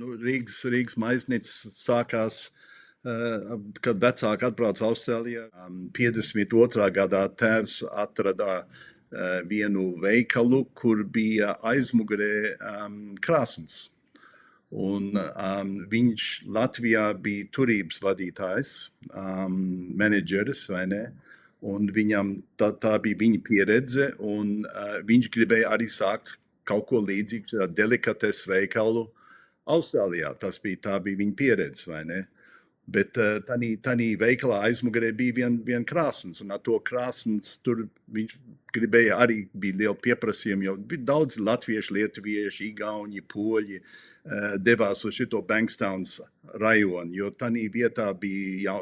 Nu, Rīgas maisnīca sākās, kad vecāki atbrauca Austrālijā. 52. gadā tēvs atrada vienu veikalu, kur bija aizmugurē krāsns. Un viņš Latvijā bija turības vadītājs, menedžeris, vai ne? Un viņam tā bija viņa pieredze, un viņš gribēja arī sākt kaut ko līdzīgu delikates veikalu Austrālijā. Tā bija viņa pieredze, vai ne? Bet tādā veikalā aizmugurē bija vien krāsns, un ar to krāsns tur viņš gribēja arī bija liela pieprasījuma, jo bija daudz latvieši, lietuvieši, igauņi, poļi devās uz šito Bankstowns rajonu, jo tādā vietā bija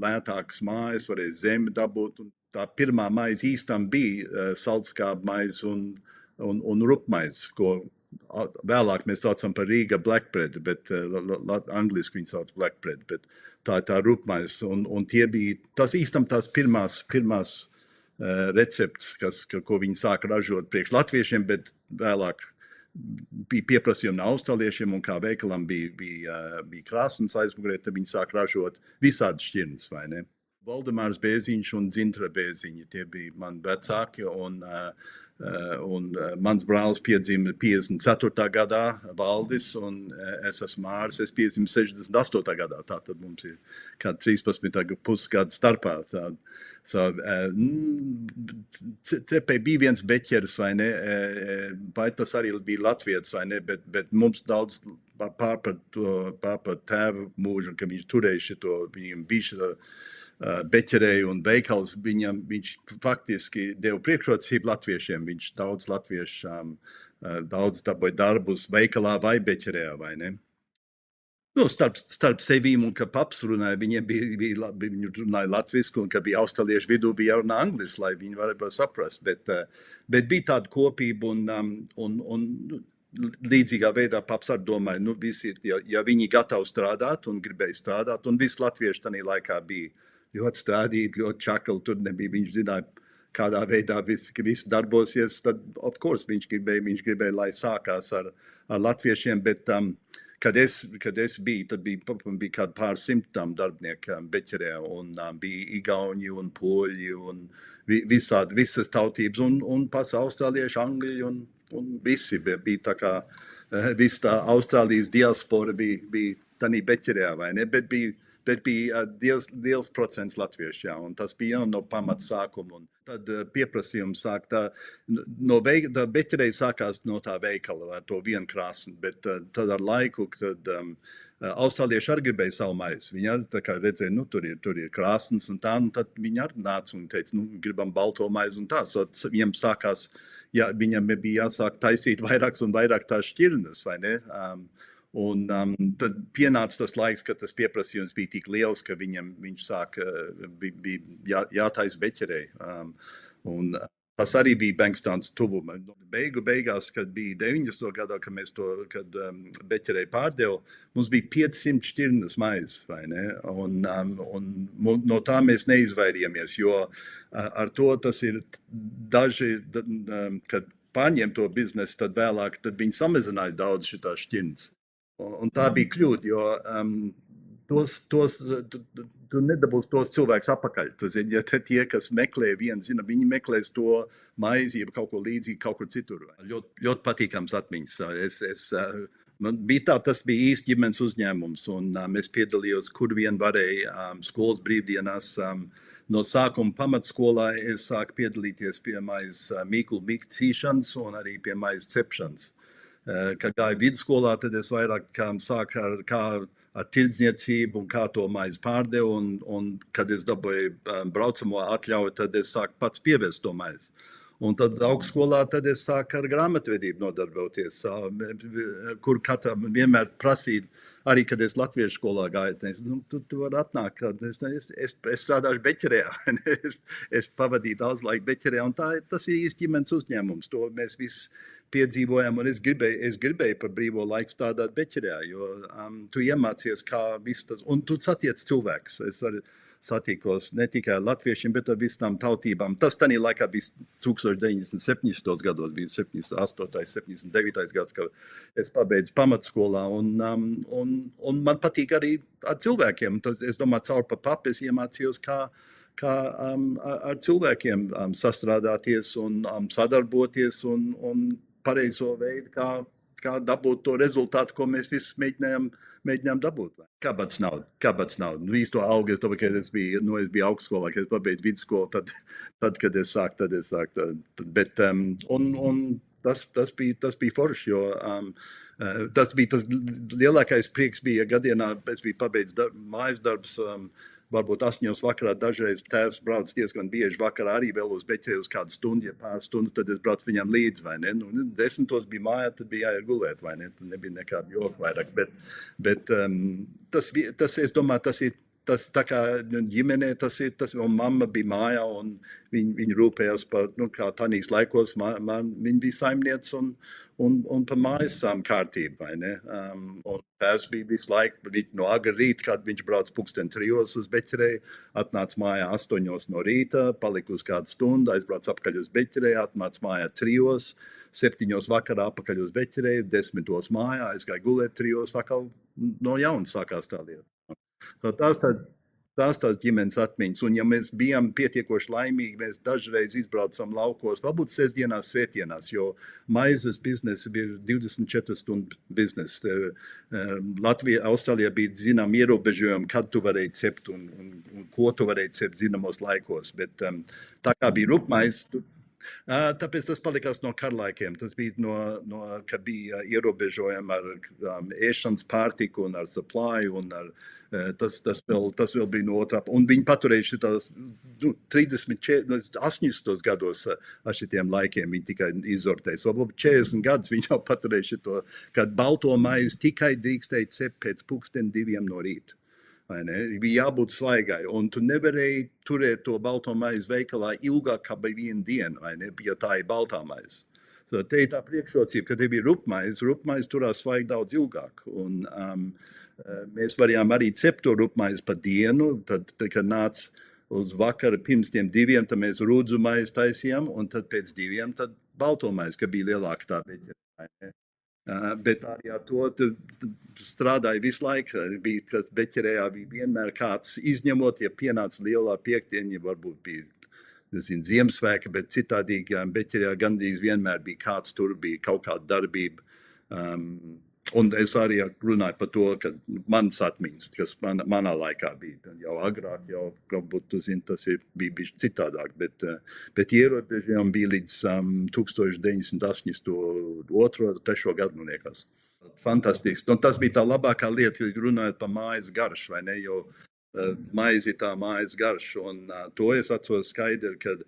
lētākas mājas, varēja zemi dabūt, un tā pirmā maize īstam bija saltskāba maize un rupmaize, ko vēlāk mēs saucam par Rīga black bread, bet angliski viņi sauc black bread, bet tā rupmaize, un tie bija tās pirmās recepts, ko viņi sāka ražot priekš latviešiem, bet vēlāk bija pieprasījumi no austrāliešiem, un kā veikalam bija krāsns aizmugurē, tad viņi sāka ražot visādi šķirnes, vai ne? Valdemārs Bēziņš un Dzintra Bēziņa, tie bija mani vecāki, un mans brālis piedzima 54. gadā, Valdis, un es esmu Māris, es piedzimu 68. gadā, tātad mums ir kāda 13,5 gadu starpā. Te bija viens beķeris, vai ne, vai tas arī bija latvietis, vai ne, bet mums daudz pār par tēva mūžu, ka viņš turēja šito, viņam bija šito beķerēju un veikals, viņš faktiski deva priekšrocību latviešiem, viņš daudz latviešām, daudz dabūja darbus veikalā vai beķerējā, vai ne? Nu, starp sevīm un ka paps runāja, viņi runāja latvisku, un ka bija austrāliešu vidū bija jārunā angliski, lai viņi varētu saprast, bet bija tāda kopība, un līdzīgā veidā paps arī domāja, nu, visi, ja viņi gatavi strādāt un gribēja strādāt, un visi latvieši tādā laikā bija ļoti strādīt, ļoti čakali, tur nebija, viņš zināja, kādā veidā viss darbosies, tad, of course, viņš gribēja, lai sākās ar latviešiem, bet kad es biju, tad bija kādi pārsimtam darbniekiem beķerē, un bija igauņi un poļi, un visas tautības, un pats austrālieši, angļi, un visi bija tā kā, viss tā Austrālijas diaspora bija tādā beķerē, vai ne, bet bija liels procents latviešu, jā, un tas bija jau no pamata sākuma, un tad pieprasījums sāk beķerei sākās no tā veikala, ar to vienu krāsni, bet tad ar laiku, tad austrālieši arī gribēja savu maizi, viņi arī tā kā redzēja, nu, tur ir krāsns un tā, un tad viņi arī nāca un teica, nu, gribam balto maizi un tā, so viņam sākās, jā, viņam bija jāsāk taisīt vairākas un vairāk tās šķirnes, vai ne? Un tad pienāca tas laiks, kad tas pieprasījums bija tik liels, ka viņš sāka, bija jātaisa beķerei. Un tas arī bija Bankstowns tuvuma. Beigās, kad bija 90. gadā, kad beķerei pārdeva, mums bija 500 šķirnes maizes, vai ne? Un no tā mēs neizvairījāmies, jo ar to tas ir daži, kad pārņem to biznesu, tad vēlāk, tad viņi samazināja daudz šitās šķirnes. Un tā bija kļūda, jo tu nedabūsi tos cilvēkus apakaļ. Ja tie, kas meklē vienu, zina, viņi meklēs to maizi, ja kaut ko līdzīgi kaut kur citur. Ļoti patīkams atmiņas. Man bija tas bija īsti ģimenes uzņēmums, un es piedalījos, kur vien varēja skolas brīvdienās. No sākuma pamatskolā es sāku piedalīties pie maizes mīklu cīšanas un arī pie maizes cepšanas. Kad gāju vidusskolā, tad es vairāk sāku ar tirdzniecību un kā to maizi pārdevu, un kad es dabūju braucamo atļauju, tad es sāku pats pievest to maizi. Un tad augstskolā tad es sāku ar grāmatvedību nodarboties, kur katram vienmēr prasīt, arī kad es latviešu skolā gāju, teicu, tu vari atnākt, es strādāšu beķerē, es pavadīju daudz laika beķerē, un tas ir īsti ģimenes uzņēmums, to mēs visi piedzīvojām, un es gribēju par brīvo laiku strādāt Beķerē, jo tu iemācies, kā viss tas, un tu satiec cilvēks. Es arī satikos ne tikai ar latviešiem, bet ar visām tautībām. Tas tanī laikā bija 1970. gados, bija 78. 79. gads, kad es pabeidzu pamatskolā, un man patīk arī ar cilvēkiem. Tas, es domāju, caur pa papu es iemācījos, kā ar cilvēkiem sastrādāties un sadarboties un pareizo veidu, kā dabūt to rezultātu, ko mēs visi mēģinājām dabūt. Kāpēc nav? Nu, īsto augu, es domāju, ka es biju augstskolā, kad es pabeidzu vidusskolu, tad kad es sāku. Bet, un tas bija forši, jo tas bija tas lielākais prieks bija gadienā, es biju pabeidzis mājas darbs, varbūt 8 vakarā, dažreiz tēvs brauc diezgan bieži vakarā arī vēl uz Beķeri uz kādu stundu, ja pāris stundas, tad es braucu viņam līdzi, vai ne? Nu, 10 bija mājā, tad bija jāiet gulēt, vai ne? Tad nebija nekāda joka vairāk, bet tas, es domāju, tas tā kā ģimenē, un mamma bija mājā, un viņi rūpējās par, nu, kā tanīs laikos, viņi bija saimniec un par mājas kārtību, vai ne? Un tēvs bija visu laiku, no agra rīta, kad viņš brauc 3:00 uz Beķerei, atnāca mājā 8:00 no rīta, palika uz kādu stundu, aizbrauc apakaļ uz Beķerei, atnāca mājā 3:00, 7:00 vakarā apakaļ uz Beķerei, 10:00 mājā, aizgāja gulēt 3:00, atkal no jauna sākās tā lieta. Tās ģimenes atmiņas, un ja mēs bijām pietiekoši laimīgi, mēs dažreiz izbraucam laukos, varbūt sestdienās, svētdienās, jo maizes biznesa bija 24 stundu biznesa. Latvijā, Austrālijā bija zinām ierobežojumi, kad tu varēji cept un ko tu varēji cept zināmos laikos, bet tā kā bija rupmaize, tāpēc tas palikās no karalaikiem. Tas bija ka bija ierobežojumi ar ēšanas pārtiku un ar supply un ar tas vēl bija no otrā. Un viņi paturēja šitās 80 gados ar šitiem laikiem. Viņi tikai izortēja. Varbūt 40 gadus viņi jau paturēja šito, kad balto maizi tikai drīkstēja cept pēc 2:00 no rīta. Bija jābūt svaigai, un tu nevarēji turēt to balto maizi veikalā ilgāk kā bija 1 dienu, ja tā ir baltā maize. So, te ir tā priekšrocība, ka te bija rupmaize turās svaigi daudz ilgāk. Un, mēs varējām arī cept to rupmaizi pa dienu, tad kad nāca uz vakaru pirms tiem 2, tad mēs rūdzu maizi taisījām, un tad pēc 2 tad balto maizi, ka bija lielāka tā beķere. Bet arī ar to strādāja visu laiku. Kas Beķerējā bija vienmēr kāds, izņemot, ja pienāca lielā piekdiena, varbūt bija Ziemassvētki, bet citādīgi Beķerējā gandrīz vienmēr bija kāds, tur bija kaut kāda darbība. Un es arī runāju par to, ka mans atmiņas, kas manā laikā bija jau agrāk, jau varbūt tu zini, tas bija citādāk, bet ierobežojumi bija līdz 1982. 3. gadu, man liekas. Fantastisks. Un tas bija tā labākā lieta, runājot par mājas garšu, vai ne, jo maizi tā mājas garš, un to es atceros skaidri, kad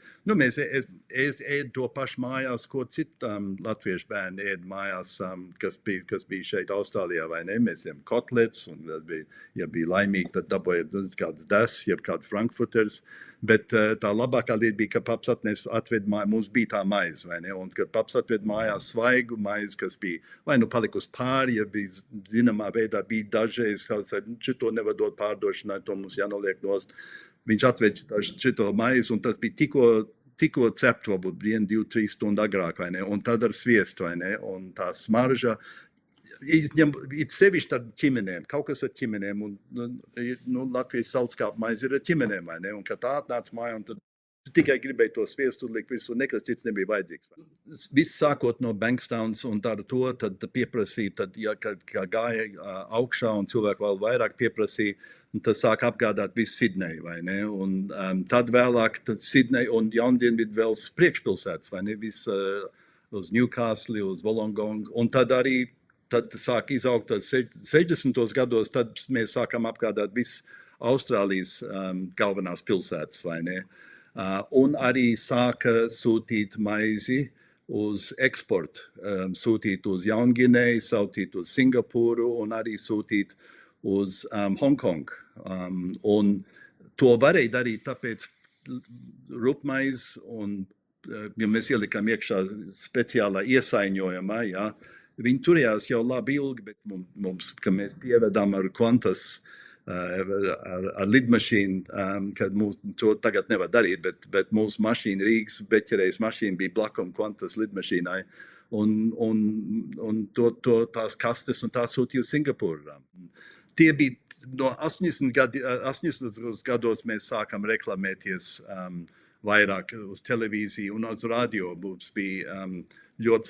es ēdu to pašu mājās, ko citām latviešu bērni ēd mājās, kas bija šeit Austrālijā, vai ne? Mēs ēdam kotlets, un ja bija laimīgi, tad dabūja kāds des, jeb kādu frankfurters, bet tā labākā lieta bija, ka paps atved mājā, mums bija tā maize, vai ne? Un kad paps atved mājās svaigu maizi, kas bija, vai nu palika uz pāri, ja bija zināmā veidā, bija dažreiz, kā šito nevar dot pārdošanai, to mums jānoliek nost. Viņš atved šito maizi, un tas bija tikko cept, varbūt 1, 2, 3 stundu agrāk, vai ne? Un tad ar sviestu, vai ne? Un tā smarža, it sevišķi ar ķimenēm, kaut kas ar ķimenēm, un Latvijas salskāpa maize ir ar ķimenēm, vai ne? Un kad tā atnāca mājā, un tad tikai gribēja to sviestu likt virsū, nekas cits nebija vajadzīgs. Viss sākot no Bankstowns un tādu to, tad pieprasīja, tad, ja kā gāja augšā un cilvēki vēl vairāk pieprasīja, tas sāk apgādāt visu Sidneju, vai ne? Un tad vēlāk, tad Sidneju un Jaundienvidu vēl priekšpilsētas, vai ne? Viss uz Newcastle, uz Wollongong, un tad arī tad sāk izaugt 60. gados, tad mēs sākam apgādāt visu Austrālijas galvenās pilsētas, vai ne? Un arī sāka sūtīt maizi uz eksportu, sūtīt uz Jaunginēju, sūtīt uz Singapūru un arī sūtīt uz Hongkong. Un to varēja darīt, tāpēc rupmaize un ja mēs ielikām iekšā speciālā iesaiņojumā, jā, viņi turējās jau labi ilgi, bet mums ka mēs pievedām ar Qantas, ar lidmašīnu, kad to tagad nevar darīt, bet mūsu mašīna, Rīgas beķerejas mašīna bija blakum Qantas lidmašīnai, un tās kastes un tās sūtīja uz Singapūru. Tie bija no 80 gados mēs sākam reklamēties vairāk uz televīziju un uz radio. Mums bija ļoti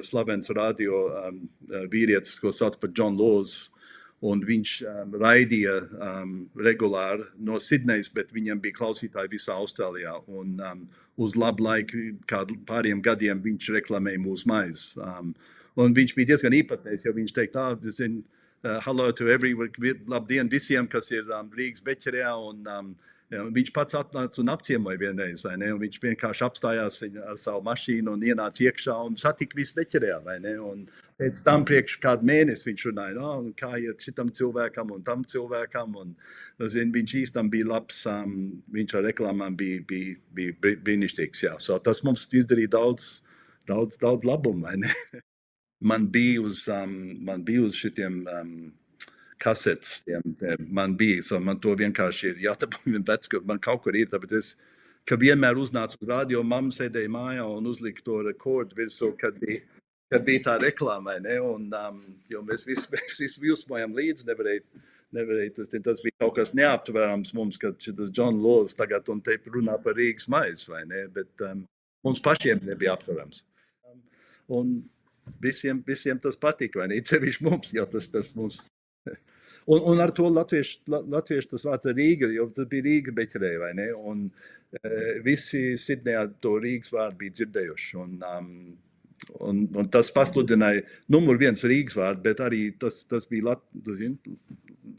slavens radio vīrietis, ko sauc par John Laws, un viņš raidīja regulāri no Sidnejas, bet viņam bija klausītāji visā Austrālijā, un uz labu laiku, kādu pāriem gadiem viņš reklamēja mūsu maizes. Un viņš bija diezgan īpatnējs, jo viņš teica, hello to labdien visiem, kas ir Rīgas beķerē, un viņš pats atnāca un apciemoja vienreiz, vai ne? Un viņš vienkārši apstājās ar savu mašīnu un ienāca iekšā un satika visu beķerē, vai ne? Un pēc tam priekš kādu mēnesi viņš runāja, un kā iet šitam cilvēkam un tam cilvēkam, un viņš īstam bija labs, viņš ar reklāmām bija brīnišķīgs, jā. So tas mums izdarīja daudz labumu, vai ne? Man bija uz šitiem kasetes, man to vienkārši ir jātabū vec, ka man kaut kur ir, tāpēc ka vienmēr uznāca uz radio, mamma sēdēja mājā un uzlika to rekordu virsū, kad bija tā reklāmai, ne, un jo mēs visi vilsmojam līdzi, nevarēja, tas bija kaut kas neaptverams mums, kad šitas John Laws tagad un te runā par Rīgas maizes, vai ne, bet mums pašiem nebija aptverams. Un visiem tas patika, vai ne, cevišķi mums, jo tas mums. Un ar to latviešu tas vārds Rīga, jo tas bija Rīga beķerē, vai ne? Un visi Sidnejā to Rīgas vārdu bija dzirdējuši. Un tas pasludināja numur 1 Rīgas vārdu, bet arī tas bija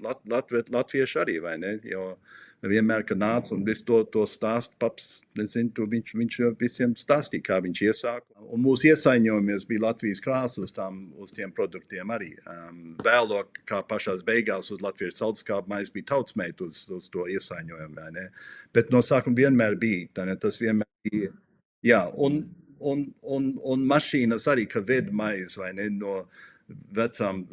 latvieši arī, vai ne? Jo vienmēr, kad nāca un visu to stāst, paps, nezinu, viņš visiem stāstīja, kā viņš iesāka. Un mūsu iesaiņojamies bija Latvijas krāsa uz tiem produktiem arī. Vēlāk, kā pašās beigās uz latviešu saldskābu maize bija tautsmeita uz to iesaiņojumu, vai ne? Bet no sākuma vienmēr bija, tas vienmēr bija, jā, un mašīnas arī, ka ved maize, vai ne, no veciem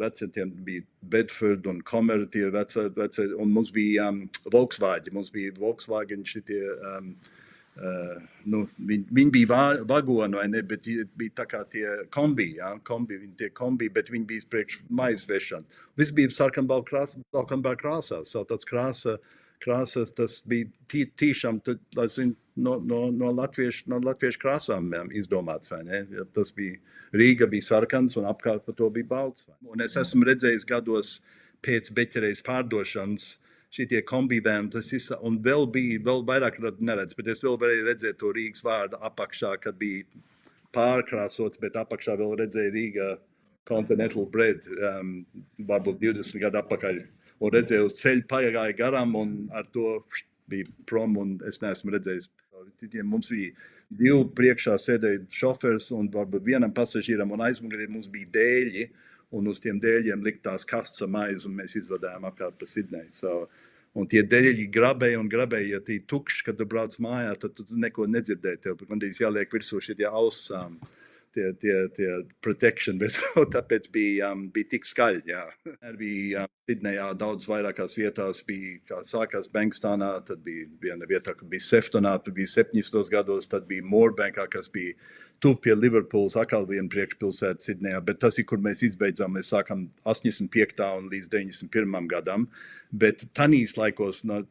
bija Bedford un Comer, tie vecie, un mums bija Volkswagen šitie, viņi bija vagoni, vai ne, bet bija tā kā tie kombi, bet viņi bija priekš maizes vešanas. Viss bija sarkanbalā krāsā, so tāds krāsas, tas bija tīšām, no latviešu krāsām izdomāts, vai ne? Tas bija, Rīga bija sarkans un apkārt par to bija balts. Un es esmu redzējis gados pēc beķerejas pārdošanas šitie kombivēni, un vēl vairāk neredz, bet es vēl varēju redzēt to Rīgas vārdu apakšā, kad bija pārkrāsots, bet apakšā vēl redzēju Rīga Continental Bread, varbūt 20 gadu apakaļ. Un redzēju uz ceļu pagāja garām un ar to bija prom un es neesmu redzējis. Mums bija 2 priekšā sēdēja šofers un varbūt vienam pasažīram un aizmugurē mums bija dēļi un uz tiem dēļiem liktās kastes maize un mēs izvadājām apkārt pa Sidneju. So, un tie dēļi grabēja, ja tie tukši, kad tu brauc mājā, tad tu neko nedzirdēji. Tev gandrīz jāliek virsū šitie ausām. Tie protection, tāpēc bija tik skaļi, jā. Bija Sidnejā daudz vairākās vietās, bija, kā sākās Bankstownā, tad bija viena vietā, kad bija Seftonā, tad bija 70. gados, tad bija Moorebankā, kas bija tuv pie Liverpools, atkal viena priekšpilsēta Sidnejā, bet tas ir, kur mēs izbeidzām, mēs sākam 85. un līdz 91. gadam, bet tanīs laikos, no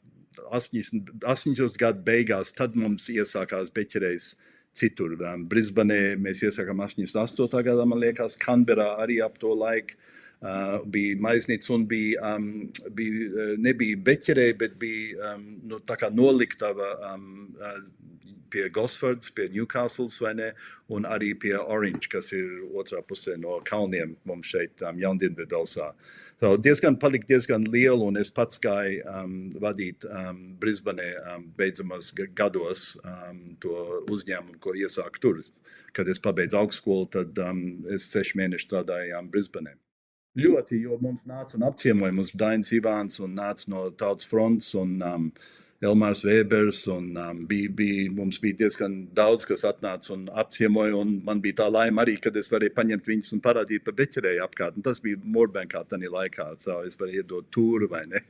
80. gadu beigās, tad mums iesākās beķerejas citur. Brisbanē mēs iesākām 88. gadā, man liekas, Canberrā arī ap to laiku bija maiznīca un nebija beķerē, bet bija tā kā noliktava pie Gosfords, pie Newcastles, vai ne, un arī pie Orange, kas ir otrā pusē no kalniem mums šeit Jaundienvidvelsā. So palika diezgan liela, un es pats gāju vadīt Brisbanē beidzamos gados to uzņēmumu, ko iesāku tur. Kad es pabeidzu augstskolu, tad es 6 mēnešus strādāju Brisbanē. Ļoti, jo mums nāca un apciemoja mums Dainis Ivāns un nāca no Tautas fronts un Elmārs Vēbers, un mums bija diezgan daudz, kas atnāca un apciemoja, un man bija tā laime arī, kad es varēju paņemt viņus un parādīt pa beķerēju apkārt, un tas bija Moorbankā tanī laikā, es varēju iedot tūru, vai ne?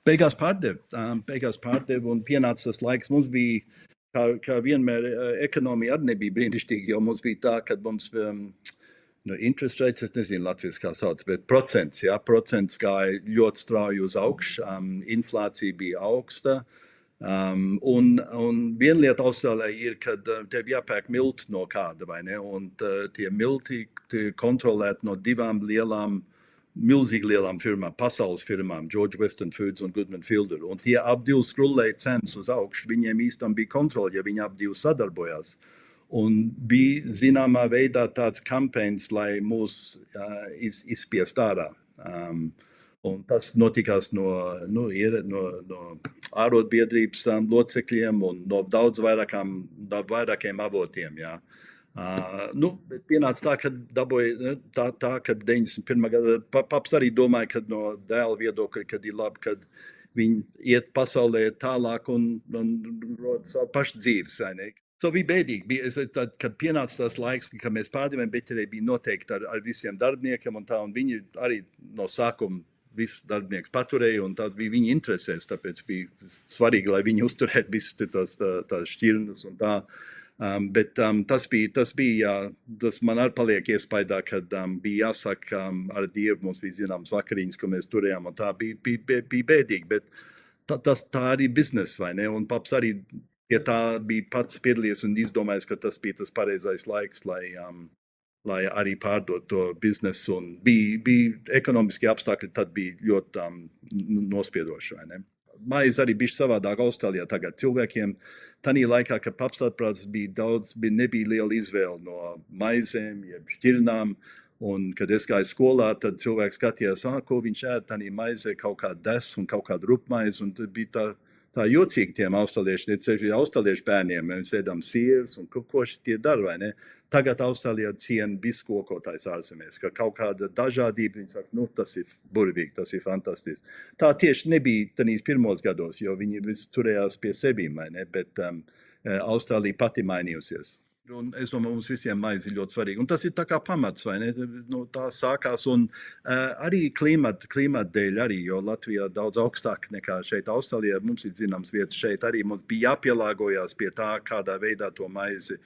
Beigās pārdevu, un pienāca tas laiks, mums bija, kā vienmēr, ekonomija arī nebija brīnišķīga, jo mums bija tā, kad mums interest rates, es nezinu Latvijas kā sauc, bet procents gāja ļoti strauji uz augšu, inflācija bija augsta, un viena lieta Austrālijā ir, kad tev jāpērk milti no kāda, vai ne, un tie milti kontrolēti no divām milzīgi lielām firmām, pasaules firmām, George Weston Foods un Goodman Fielder, un tie ap divi skrulēja cenas uz augšu, viņiem īstam bija kontroli, ja viņi ap divi sadarbojās. Un bija zināmā veidā tāds kampaņas, lai mūs izspiest ārā. Un tas notikās no ārotbiedrības locekļiem un no daudz vairākiem avotiem. Jā. Bet pienāca tā, ka dabūja tā, ka 91. gada paps arī domāja, ka no dēla viedokļa, kad ir labi, kad viņi iet pasaulē tālāk un rod savu pašu dzīves, vai ne? So bija bēdīgi. Tad, kad pienāca tas laiks, kad mēs pārdevām beķerē, bija noteikti ar visiem darbiniekiem un tā, un viņi arī no sākuma visus darbinieks paturēja, un tā bija viņa interesēs, tāpēc bija svarīgi, lai viņi uzturētu visus tās šķirnes un tā. Bet tas man arī paliek iespaidā, kad bija jāsaka ar Dievu, mums bija zināms vakariņas, ko mēs turējām, un tā bija bēdīgi, bet tā arī biznes, vai ne, un paps arī ja tā bija pats piedalījies un izdomājis, ka tas bija tas pareizais laiks, lai arī pārdot to biznesu, un bija ekonomiski apstākļi, tad bija ļoti nospiedoši, vai ne? Maize arī bija savādāk Austrālijā tagad cilvēkiem. Tanī laikā, kad paps atprāts, nebija liela izvēle no maizēm, jeb šķirnām, un kad es gāju skolā, tad cilvēks skatījās, ko viņš ēd, tanī maizē kaut kādu desu un kaut kādu rupmaizi, un tad bija tā jocīgi tiem austrāliešu bērniem. Mēs ēdām sierus un ko tie dara, vai ne? Tagad Austrālijā ciena visu kokotājs ārzemēs, ka kaut kāda dažādība, viņi saka, tas ir burvīgi, tas ir fantastiski. Tā tieši nebija tanīs pirmos gados, jo viņi visi turējās pie sevīm, vai ne? Bet Austrālija pati mainījusies. Un es domāju, mums visiem maize ir ļoti svarīgi. Un tas ir tā kā pamats, vai ne? Tā sākās, un arī klimata dēļ arī, jo Latvijā daudz augstāk nekā šeit Austrālijā. Mums ir zināms vietas šeit arī. Mums bija jāpielāgojās pie tā, kādā veidā to maizi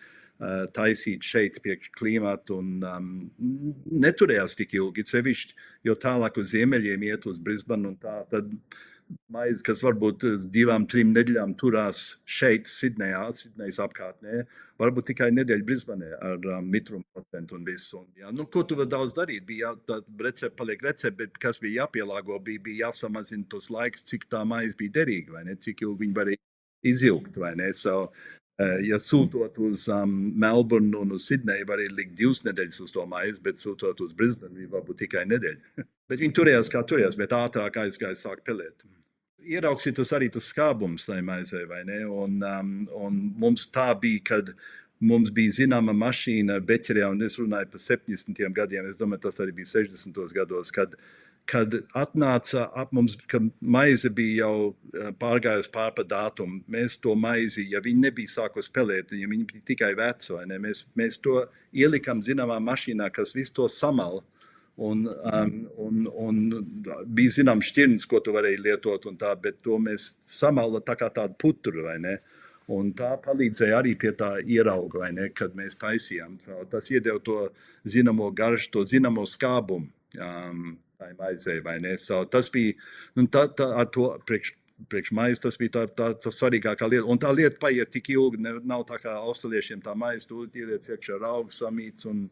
taisīt šeit pie klimata, un neturējās tik ilgi, sevišķi, jo tālāk uz ziemeļiem iet uz Brisbane un tā, tad maize, kas varbūt 2-3 nedēļām turās šeit, Sidnejas apkārtnē, varbūt tikai nedēļu Brisbanē ar mitrumu procentu un visu. Ko tu var daudz darīt? Bija paliek recepte, bet kas bija jāpielāgo, bija jāsamazina tos laiks, cik tā maize bija derīga, vai ne? Cik ilgi viņi varēja izilgt, vai ne? Ja sūtot uz Melbourne un uz Sidneju, varēja likt 2 nedēļas uz to maizi, bet sūtot uz Brisbane, viņi varbūt tikai nedēļu. Bet viņi turējās kā turējās, bet ātrāk aizgāja sāk pelēt. Ieraugsit tas arī tas skābums tai maizē, vai ne? Un mums tā bija, kad mums bija zināma mašīna beķerē, un es runāju par 70. gadiem, es domāju, tas arī bija 60. gados, kad atnāca ap mums, ka maize bija jau pārgājusi pār pa dātumu. Mēs to maizi, ja viņi nebija sākus pelēt, ja viņi bija tikai veci, vai ne? Mēs to ielikam zināmā mašīnā, kas visu to samal. Un bija zināms šķirnes, ko tu varēji lietot un tā, bet to mēs samala tā kā tādu putru, vai ne? Un tā palīdzēja arī pie tā ierauga, vai ne, kad mēs taisījām. Tas iedeva to zināmo garšu, to zināmo skābumu tai maizei, vai ne? Tas bija, ar to priekš maizi, tas bija tā svarīgākā lieta. Un tā lieta paiet tik ilgi, nav tā kā australiešiem tā maize, tu ieliec iekšā raugu samīts un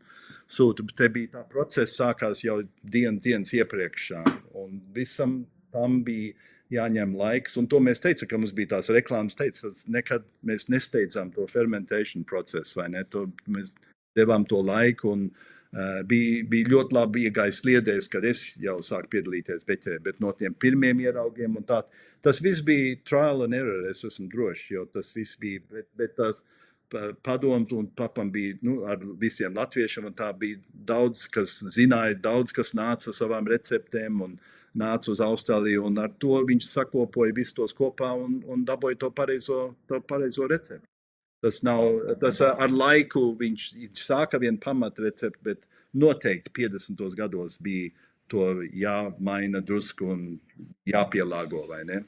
sūta, bet te bija tā process sākās jau dienas iepriekš, un visam tam bija jāņem laiks, un to mēs teicām, ka mums bija tās reklāmas teica, ka nekad mēs nesteidzām to fermentation procesu, vai ne, mēs devām to laiku, un bija ļoti labi iegājis sliedēs, kad es jau sāku piedalīties beķerē, bet no tiem pirmiem ieraugiem un tā, tas viss bija trial and error, es esmu drošs, jo tas viss bija, bet tās padomt un papam bija ar visiem latviešiem, un tā bija daudz, kas zināja, daudz, kas nāca savām receptēm, un nāca uz Austrāliju, un ar to viņš sakopoja visus tos kopā un dabūja to pareizo recepti. Tas ar laiku viņš sāka vienu pamatrecepti, bet noteikti 50. gados bija to jāmaina drusku un jāpielāgo, vai ne?